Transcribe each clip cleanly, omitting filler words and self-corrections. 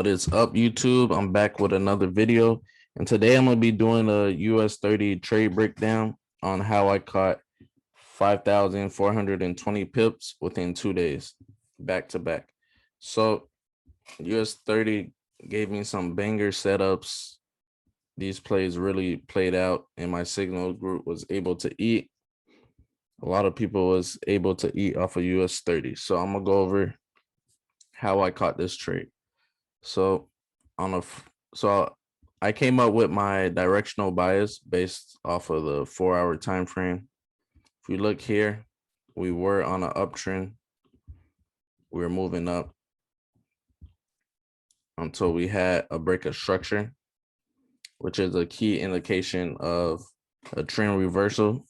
What is up, YouTube? I'm back with another video, and today I'm gonna be doing a US30 trade breakdown on how I caught 5,420 pips within 2 days, back to back. So US30 gave me some banger setups. These plays really played out, and my signal group was able to eat. A lot of people was able to eat off of US30. So I'm gonna go over how I caught this trade. So I came up with my directional bias based off of the 4-hour time frame. If you look here, we were on an uptrend. We were moving up until we had a break of structure, which is a key indication of a trend reversal.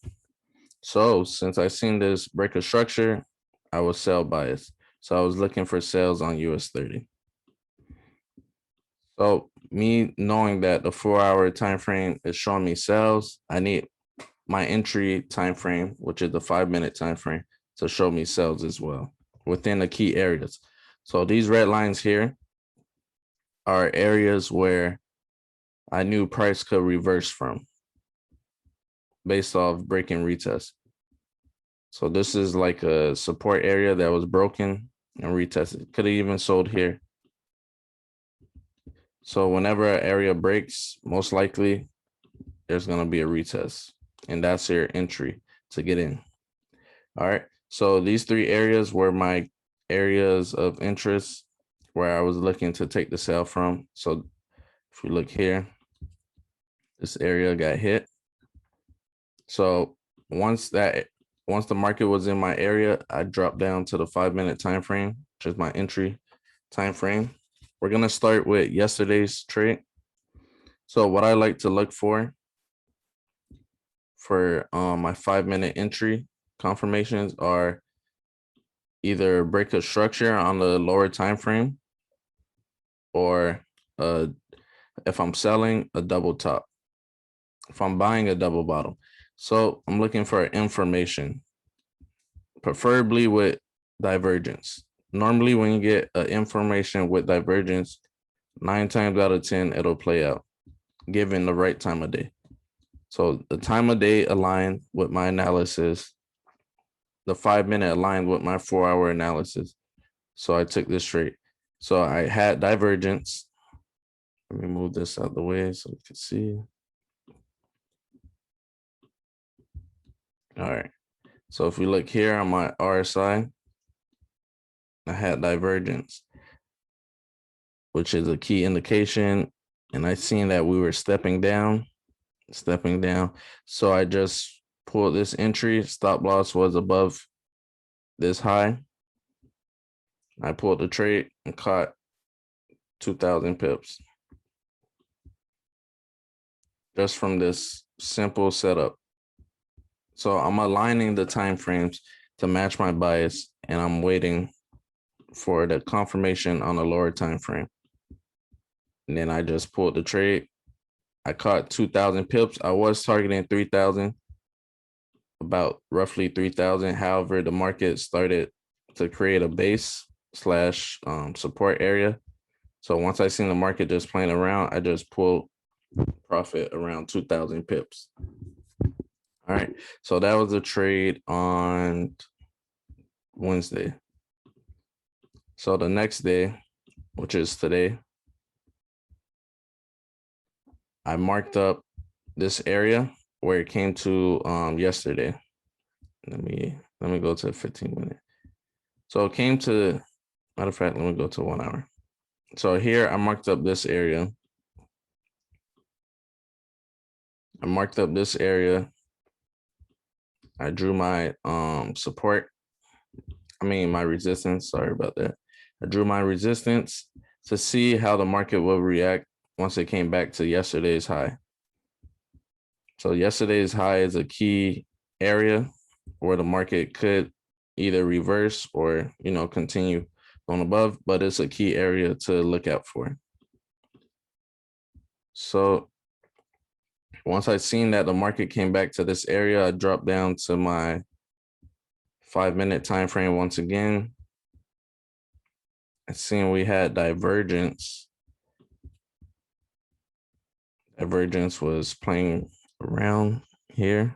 So since I seen this break of structure, I was sell biased. So I was looking for sales on US30. So me knowing that the 4-hour time frame is showing me sales, I need my entry time frame, which is the 5-minute time frame, to show me sales as well within the key areas. So these red lines here are areas where I knew price could reverse from based off breaking retest. So this is like a support area that was broken and retested. Could have even sold here. So whenever an area breaks, most likely there's going to be a retest, and that's your entry to get in. All right. So these three areas were my areas of interest where I was looking to take the sell from. So if you look here, this area got hit. So once the market was in my area, I dropped down to the 5-minute time frame, which is my entry time frame. We're going to start with yesterday's trade. So what I like to look for my 5-minute entry confirmations are either break of structure on the lower time frame, or if I'm selling, a double top. If I'm buying, a double bottom. So I'm looking for information, preferably with divergence. Normally when you get information with divergence, 9 times out of 10 it'll play out given the right time of day. So the time of day aligned with my analysis, the 5-minute aligned with my 4-hour analysis. So I took this trade. So I had divergence. Let me move this out of the way so you can see. All right. So if we look here on my RSI, I had divergence, which is a key indication. And I seen that we were stepping down. So I just pulled this entry. Stop loss was above this high. I pulled the trade and caught 2,000 pips just from this simple setup. So I'm aligning the time frames to match my bias, and I'm waiting for the confirmation on the lower time frame. And then I just pulled the trade. I caught 2,000 pips. I was targeting 3,000, about roughly 3,000. However, the market started to create a base slash support area. So once I seen the market just playing around, I just pulled profit around 2,000 pips. All right. So that was a trade on Wednesday. So the next day, which is today, I marked up this area where it came to yesterday. Let me go to 15-minute. So it came to, matter of fact, let me go to 1 hour. So here I marked up this area. I drew my support. My resistance. Sorry about that. I drew my resistance to see how the market will react once it came back to yesterday's high. So yesterday's high is a key area where the market could either reverse or, continue on above, but it's a key area to look out for. So once I seen that the market came back to this area, I dropped down to my 5-minute time frame once again. I seen we had divergence Divergence was playing around here.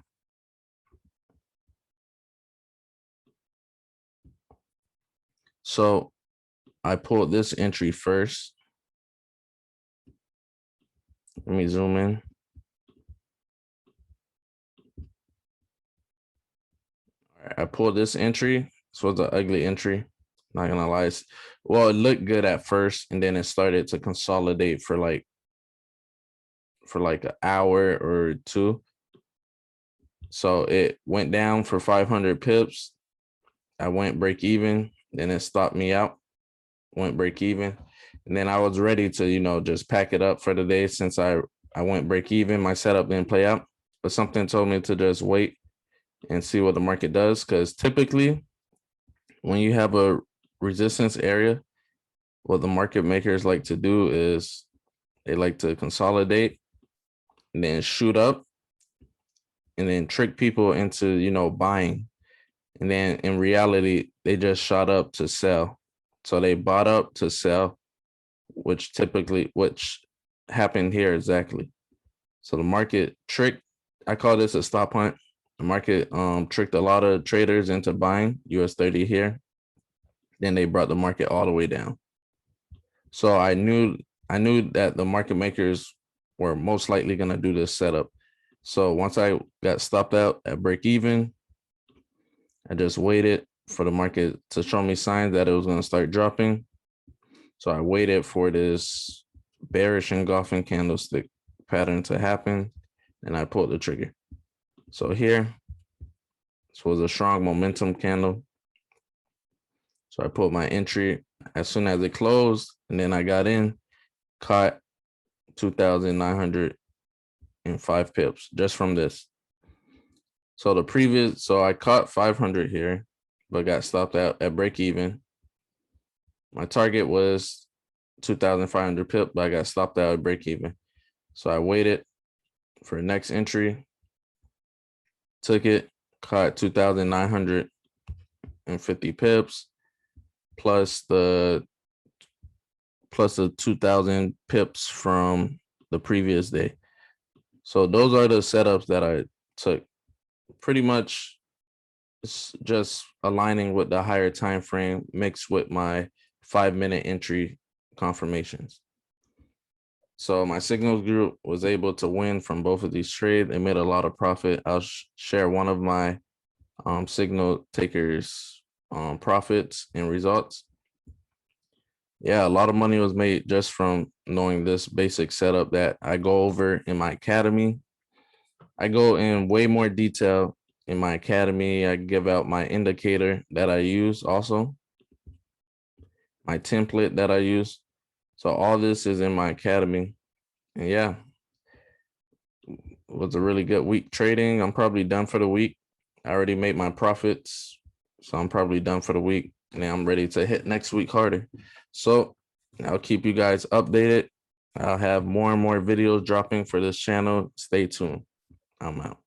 So I pulled this entry first. Let me zoom in. All right, I pulled this entry. This was an ugly entry. Not gonna lie. Well, it looked good at first, and then it started to consolidate for like an hour or two. So it went down for 500 pips. I went break even. Then it stopped me out. Went break even. And then I was ready to, just pack it up for the day since I went break even. My setup didn't play out, but something told me to just wait and see what the market does. Because typically, when you have a resistance area, what the market makers like to do is they like to consolidate and then shoot up and then trick people into, buying. And then in reality, they just shot up to sell. So they bought up to sell, which happened here exactly. So the market tricked, I call this a stop hunt. The market tricked a lot of traders into buying US30 here. Then they brought the market all the way down. So I knew that the market makers were most likely going to do this setup. So once I got stopped out at break even, I just waited for the market to show me signs that it was going to start dropping. So I waited for this bearish engulfing candlestick pattern to happen, and I pulled the trigger. So here, this was a strong momentum candle. So I put my entry as soon as it closed, and then I got in, caught 2,905 pips just from this. So I caught 500 here, but got stopped out at break even. My target was 2,500 pip, but I got stopped out at break even. So I waited for the next entry, took it, caught 2,950 pips, plus the 2,000 pips from the previous day. So those are the setups that I took. Pretty much it's just aligning with the higher time frame mixed with my 5-minute entry confirmations. So my signals group was able to win from both of these trades. They made a lot of profit. I'll share one of my signal takers profits and results. Yeah, a lot of money was made just from knowing this basic setup that I go over in my academy. I go in way more detail in my academy. I give out my indicator that I use also, my template that I use. So all this is in my academy. And yeah, it was a really good week trading. I'm probably done for the week. I already made my profits, so I'm probably done for the week. And then I'm ready to hit next week harder. So I'll keep you guys updated. I'll have more and more videos dropping for this channel. Stay tuned. I'm out.